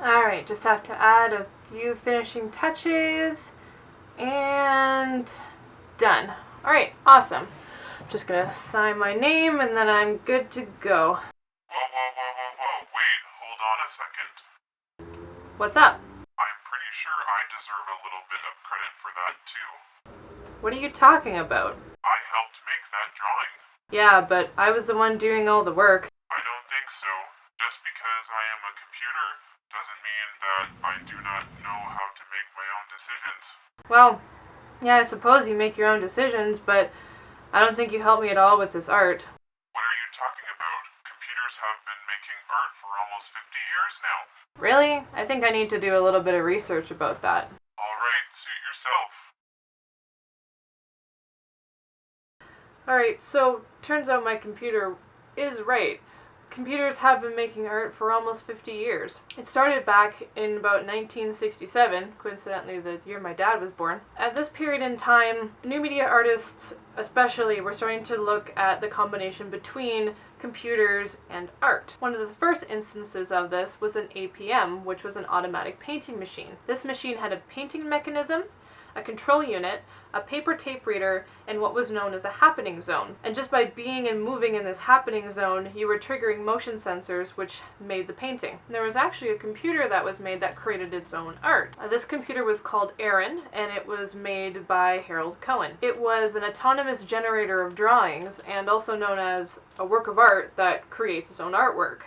Alright, just have to add a few finishing touches, and done. Alright, awesome. Just gonna sign my name and then I'm good to go. Whoa, wait, hold on a second. What's up? I'm pretty sure I deserve a little bit of credit for that too. What are you talking about? I helped make that drawing. Yeah, but I was the one doing all the work. I don't think so. Just because I am a computer doesn't mean that I do not know how to make my own decisions. Well, yeah, I suppose you make your own decisions, but I don't think you helped me at all with this art. What are you talking about? Computers have been making art for almost 50 years now. Really? I think I need to do a little bit of research about that. Alright, suit yourself. Alright, so turns out my computer is right. Computers have been making art for almost 50 years. It started back in about 1967, coincidentally the year my dad was born. At this period in time, new media artists especially were starting to look at the combination between computers and art. One of the first instances of this was an APM, which was an automatic painting machine. This machine had a painting mechanism, a control unit, a paper tape reader, and what was known as a happening zone. And just by being and moving in this happening zone, you were triggering motion sensors which made the painting. There was actually a computer that was made that created its own art. This computer was called Aaron, and it was made by Harold Cohen. It was an autonomous generator of drawings, and also known as a work of art that creates its own artwork.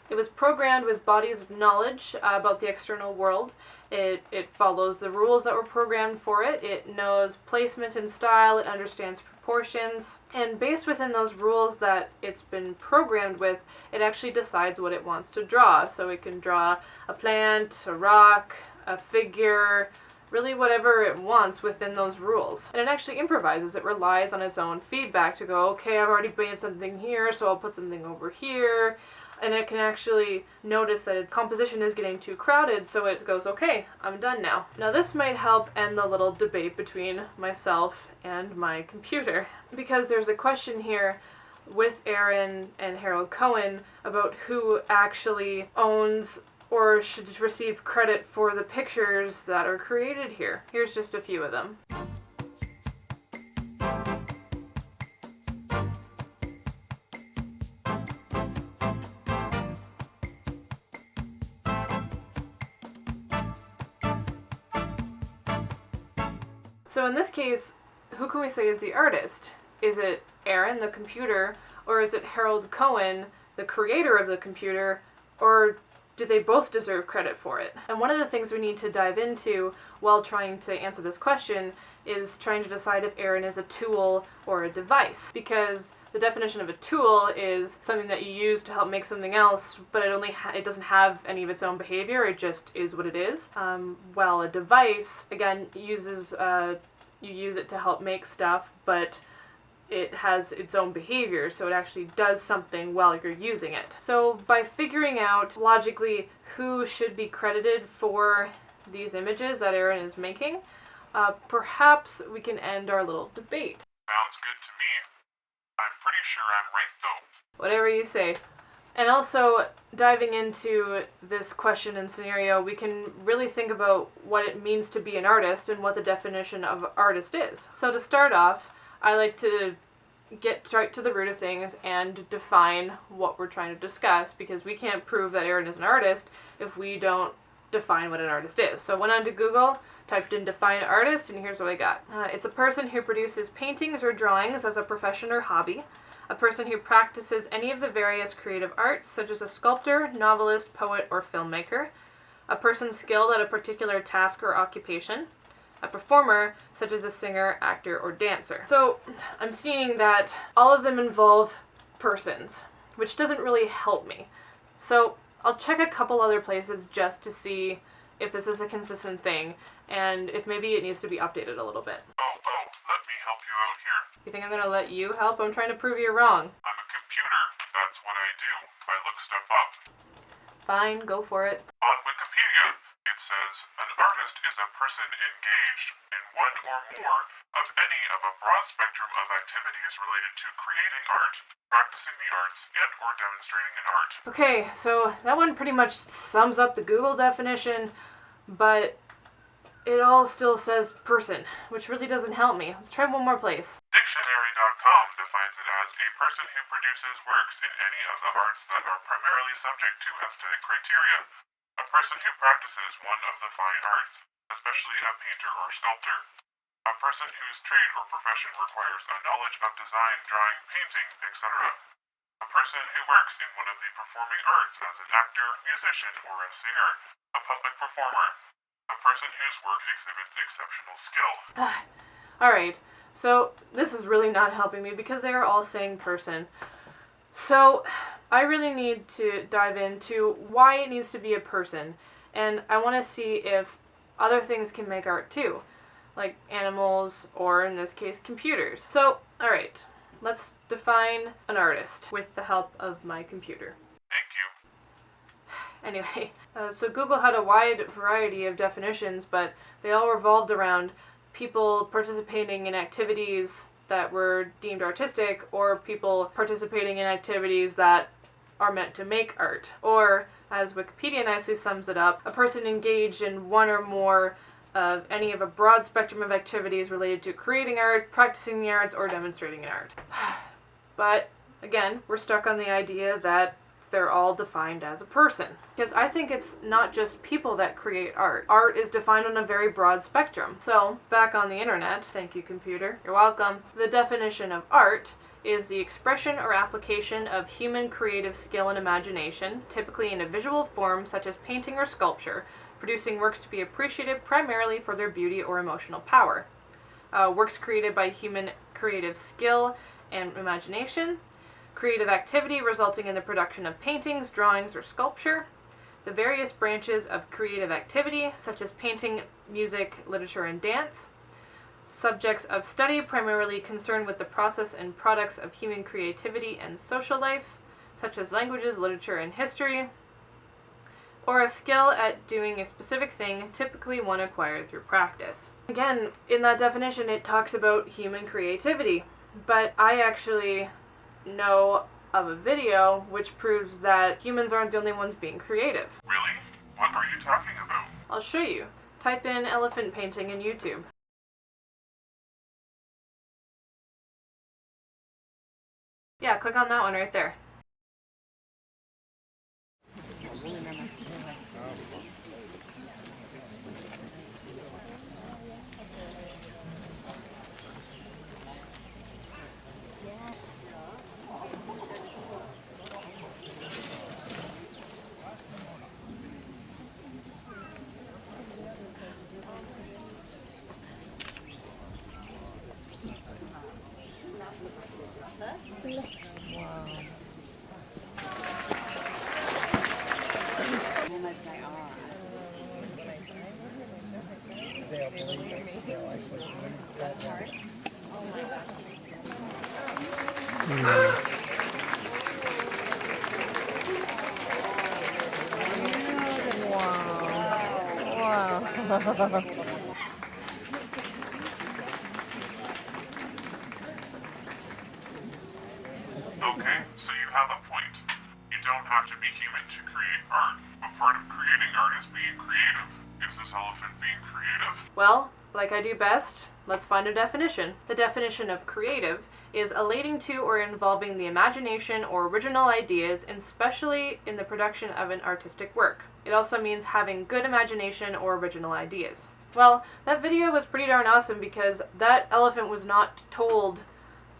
It was programmed with bodies of knowledge about the external world. It follows the rules that were programmed for it. It knows placement and style. It understands proportions. And based within those rules that it's been programmed with, it actually decides what it wants to draw. So it can draw a plant, a rock, a figure, really whatever it wants within those rules. And it actually improvises. It relies on its own feedback to go, okay, I've already made something here, so I'll put something over here. And it can actually notice that its composition is getting too crowded, so it goes, okay, I'm done now. Now this might help end the little debate between myself and my computer, because there's a question here with Aaron and Harold Cohen about who actually owns or should receive credit for the pictures that are created here. Here's just a few of them. So in this case, who can we say is the artist? Is it Aaron, the computer, or is it Harold Cohen, the creator of the computer, or do they both deserve credit for it? And one of the things we need to dive into while trying to answer this question is trying to decide if Aaron is a tool or a device, because the definition of a tool is something that you use to help make something else, but it doesn't have any of its own behavior. It just is what it is. While a device, again, uses you use it to help make stuff, but it has its own behavior, so it actually does something while you're using it. So by figuring out logically who should be credited for these images that Aaron is making, perhaps we can end our little debate. Sounds good to me. I'm pretty sure I'm right though. Whatever you say. And also, diving into this question and scenario, we can really think about what it means to be an artist and what the definition of artist is. So to start off, I like to get right to the root of things and define what we're trying to discuss, because we can't prove that Aaron is an artist if we don't define what an artist is. So I went on to Google, typed in define artist, and here's what I got. It's a person who produces paintings or drawings as a profession or hobby, a person who practices any of the various creative arts, such as a sculptor, novelist, poet, or filmmaker, a person skilled at a particular task or occupation, a performer, such as a singer, actor, or dancer. So I'm seeing that all of them involve persons, which doesn't really help me. So I'll check a couple other places just to see if this is a consistent thing, and if maybe it needs to be updated a little bit. Oh, let me help you out here. You think I'm gonna let you help? I'm trying to prove you're wrong. I'm a computer. That's what I do. I look stuff up. Fine, go for it. On Wikipedia, it says, an artist is is a person engaged in one or more of any of a broad spectrum of activities related to creating art, practicing the arts, and or demonstrating an art. Okay, so that one pretty much sums up the Google definition, but it all still says person, which really doesn't help me. Let's try one more place. Dictionary.com defines it as a person who produces works in any of the arts that are primarily subject to aesthetic criteria. A person who practices one of the fine arts, especially a painter or sculptor. A person whose trade or profession requires a knowledge of design, drawing, painting, etc. A person who works in one of the performing arts as an actor, musician, or a singer. A public performer. A person whose work exhibits exceptional skill. Alright, so this is really not helping me because they are all saying person. So I really need to dive into why it needs to be a person, and I want to see if other things can make art too, like animals, or in this case, computers. So, alright, let's define an artist with the help of my computer. Thank you. Anyway, so Google had a wide variety of definitions, but they all revolved around people participating in activities that were deemed artistic, or people participating in activities that are meant to make art. Or, as Wikipedia nicely sums it up, a person engaged in one or more of any of a broad spectrum of activities related to creating art, practicing the arts, or demonstrating an art. But, again, we're stuck on the idea that they're all defined as a person. Because I think it's not just people that create art. Art is defined on a very broad spectrum. So, back on the internet, thank you computer, you're welcome, the definition of art is the expression or application of human creative skill and imagination, typically in a visual form such as painting or sculpture, producing works to be appreciated primarily for their beauty or emotional power. Works created by human creative skill and imagination, creative activity resulting in the production of paintings, drawings, or sculpture, the various branches of creative activity such as painting, music, literature, and dance, subjects of study primarily concerned with the process and products of human creativity and social life, such as languages, literature, and history, or a skill at doing a specific thing, typically one acquired through practice. Again, in that definition it talks about human creativity, but I actually know of a video which proves that humans aren't the only ones being creative. Really? What are you talking about? I'll show you. Type in elephant painting in YouTube. Yeah, click on that one right there. They'll believe it. They'll actually believe that. Wow. Okay, so you have a point. You don't have to be human to create art, but part of creating art is being creative. Is this elephant being creative? Well, like I do best, let's find a definition. The definition of creative is elating to or involving the imagination or original ideas, especially in the production of an artistic work. It also means having good imagination or original ideas. Well, that video was pretty darn awesome because that elephant was not told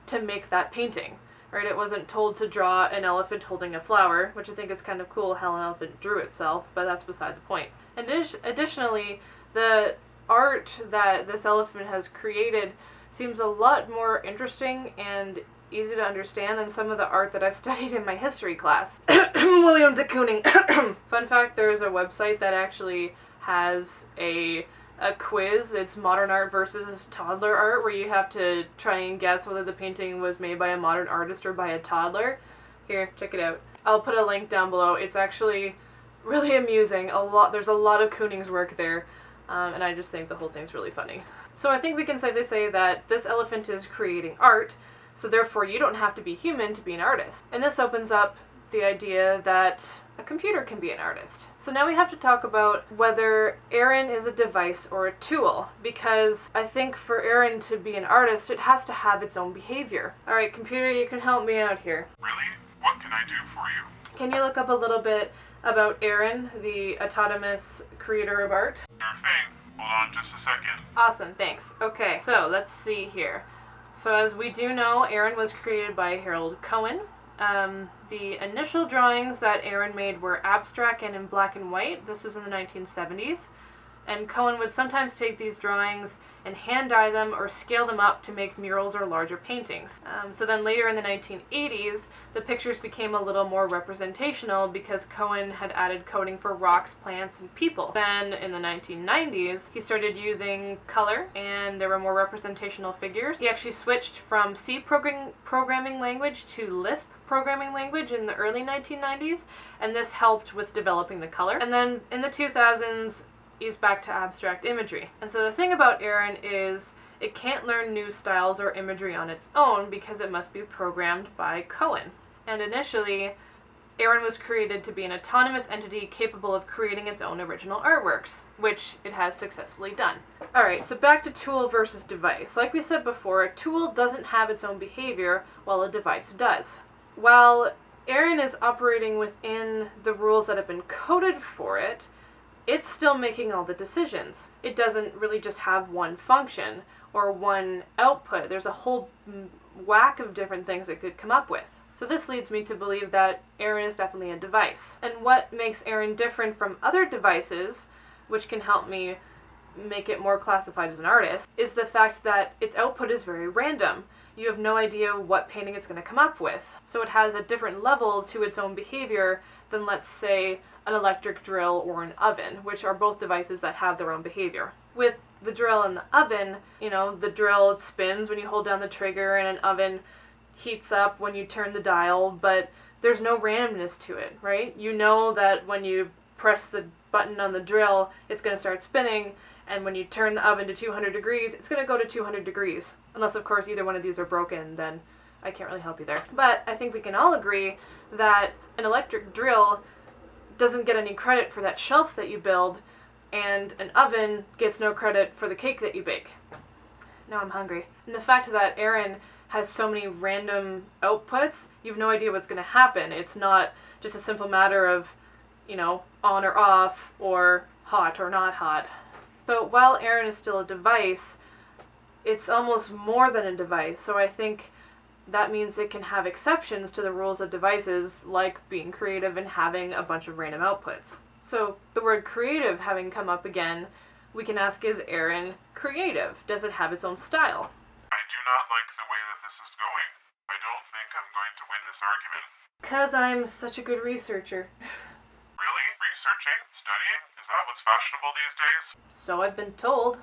to make that painting, right? It wasn't told to draw an elephant holding a flower, which I think is kind of cool how an elephant drew itself, but that's beside the point. Additionally, the art that this elephant has created seems a lot more interesting and easy to understand than some of the art that I've studied in my history class. William de Kooning. Fun fact, there's a website that actually has a quiz. It's modern art versus toddler art, where you have to try and guess whether the painting was made by a modern artist or by a toddler. Here, check it out. I'll put a link down below. It's actually really amusing. There's a lot of Kooning's work there. And I just think the whole thing's really funny. So I think we can safely say that this elephant is creating art, so therefore you don't have to be human to be an artist. And this opens up the idea that a computer can be an artist. So now we have to talk about whether Aaron is a device or a tool, because I think for Aaron to be an artist, it has to have its own behavior. Alright, computer, you can help me out here. Really? What can I do for you? Can you look up a little bit about Aaron, the autonomous creator of art? Sure thing. Hold on just a second. Awesome, thanks. Okay, so let's see here. So as we do know, Aaron was created by Harold Cohen. The initial drawings that Aaron made were abstract and in black and white. This was in the 1970s. And Cohen would sometimes take these drawings and hand dye them or scale them up to make murals or larger paintings. So then later in the 1980s, the pictures became a little more representational because Cohen had added coding for rocks, plants, and people. Then in the 1990s, he started using color and there were more representational figures. He actually switched from C programming language to Lisp programming language in the early 1990s, and this helped with developing the color. And then in the 2000s, he's back to abstract imagery. And so the thing about Aaron is it can't learn new styles or imagery on its own because it must be programmed by Cohen. And initially, Aaron was created to be an autonomous entity capable of creating its own original artworks, which it has successfully done. Alright, so back to tool versus device. Like we said before, a tool doesn't have its own behavior, while a device does. While Aaron is operating within the rules that have been coded for it, it's still making all the decisions. It doesn't really just have one function or one output. There's a whole whack of different things it could come up with. So this leads me to believe that Aaron is definitely a device. And what makes Aaron different from other devices, which can help me make it more classified as an artist, is the fact that its output is very random. You have no idea what painting it's going to come up with. So it has a different level to its own behavior than, let's say, an electric drill or an oven, which are both devices that have their own behavior. With the drill and the oven, the drill spins when you hold down the trigger and an oven heats up when you turn the dial, but there's no randomness to it, right? You know that when you press the button on the drill, it's going to start spinning, and when you turn the oven to 200 degrees, it's going to go to 200 degrees. Unless, of course, either one of these are broken, then I can't really help you there. But I think we can all agree that an electric drill doesn't get any credit for that shelf that you build, and an oven gets no credit for the cake that you bake. Now I'm hungry. And the fact that Aaron has so many random outputs, you have no idea what's going to happen. It's not just a simple matter of, on or off, or hot or not hot. So while Aaron is still a device, it's almost more than a device. So I think that means it can have exceptions to the rules of devices, like being creative and having a bunch of random outputs. So the word creative having come up again, we can ask, is Aaron creative? Does it have its own style? I do not like the way that this is going. I don't think I'm going to win this argument. 'Cause I'm such a good researcher. Really? Researching? Studying? Is that what's fashionable these days? So I've been told.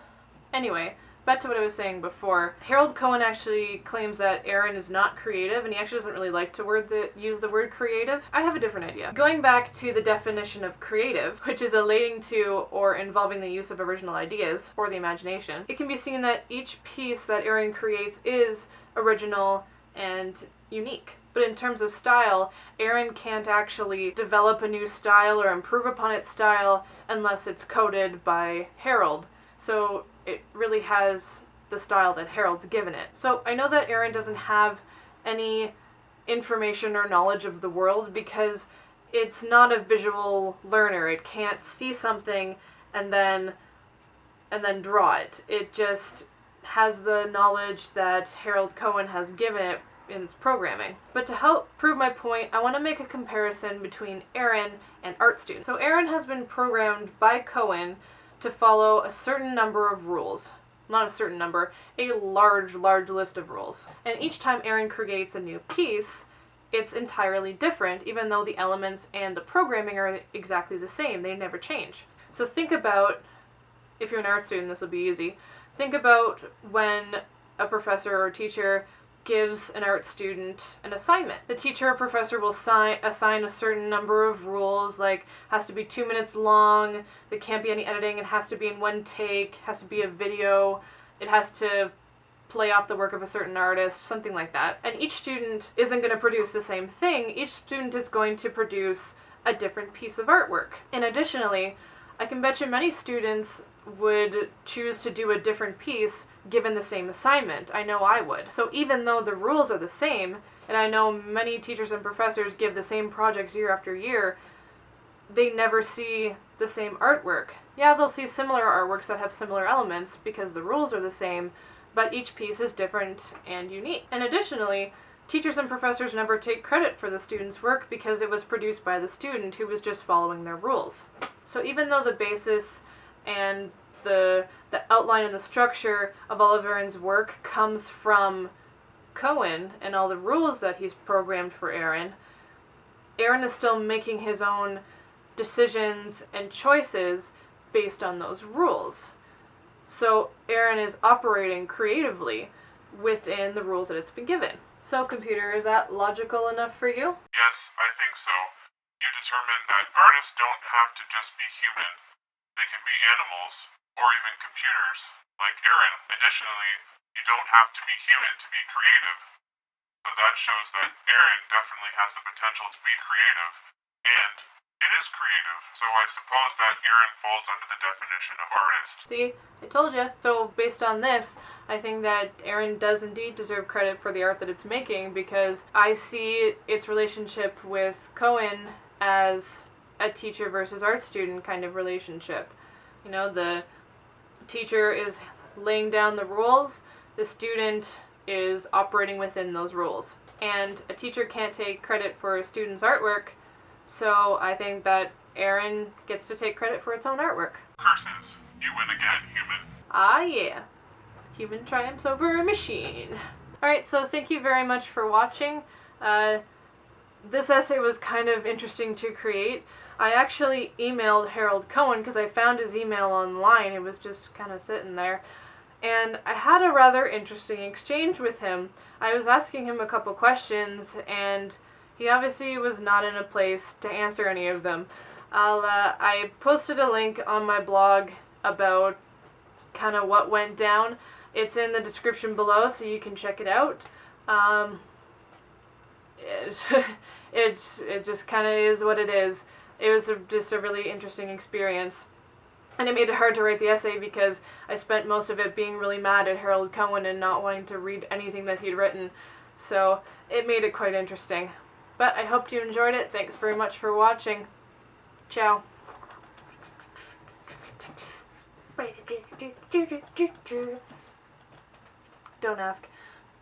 Anyway, back to what I was saying before. Harold Cohen actually claims that Aaron is not creative, and he actually doesn't really like to use the word creative. I have a different idea. Going back to the definition of creative, which is relating to or involving the use of original ideas or the imagination, it can be seen that each piece that Aaron creates is original and unique. But in terms of style, Aaron can't actually develop a new style or improve upon its style unless it's coded by Harold. So it really has the style that Harold's given it. So I know that Aaron doesn't have any information or knowledge of the world because it's not a visual learner. It can't see something and then draw it. It just has the knowledge that Harold Cohen has given it in its programming. But to help prove my point, I want to make a comparison between Aaron and art students. So Aaron has been programmed by Cohen to follow a certain number of rules. Not a certain number, a large list of rules. And each time Aaron creates a new piece, it's entirely different, even though the elements and the programming are exactly the same. They never change. So think about, if you're an art student, this will be easy. Think about when a professor or teacher gives an art student an assignment. The teacher or professor will assign a certain number of rules, like has to be 2 minutes long, there can't be any editing, it has to be in one take, has to be a video, it has to play off the work of a certain artist, something like that. And each student isn't going to produce the same thing. Each student is going to produce a different piece of artwork. And additionally, I can bet you many students would choose to do a different piece given the same assignment. I know I would. So even though the rules are the same, and I know many teachers and professors give the same projects year after year, they never see the same artwork. Yeah, they'll see similar artworks that have similar elements because the rules are the same, but each piece is different and unique. And additionally, teachers and professors never take credit for the student's work because it was produced by the student who was just following their rules. So even though the basis and the outline and the structure of all of Aaron's work comes from Cohen and all the rules that he's programmed for Aaron is still making his own decisions and choices based on those rules. So Aaron is operating creatively within the rules that it's been given. So computer, is that logical enough for you? Yes, I think so. You determined that artists don't have to just be human. They can be animals, or even computers, like Aaron. Additionally, you don't have to be human to be creative. So that shows that Aaron definitely has the potential to be creative, and it is creative. So I suppose that Aaron falls under the definition of artist. See, I told you. So based on this, I think that Aaron does indeed deserve credit for the art that it's making, because I see its relationship with Cohen as a teacher versus art student kind of relationship. You know, the teacher is laying down the rules, the student is operating within those rules. And a teacher can't take credit for a student's artwork, so I think that Aaron gets to take credit for its own artwork. Curses. You win again, human. Ah, yeah. Human triumphs over a machine. Alright, so thank you very much for watching. This essay was kind of interesting to create. I actually emailed Harold Cohen because I found his email online. It was just kind of sitting there. And I had a rather interesting exchange with him. I was asking him a couple questions, and he obviously was not in a place to answer any of them. I posted a link on my blog about kind of what went down. It's in the description below, so you can check it out. It just kind of is what it is. It was just a really interesting experience. And it made it hard to write the essay because I spent most of it being really mad at Harold Cohen and not wanting to read anything that he'd written. So it made it quite interesting. But I hope you enjoyed it. Thanks very much for watching. Ciao. Don't ask.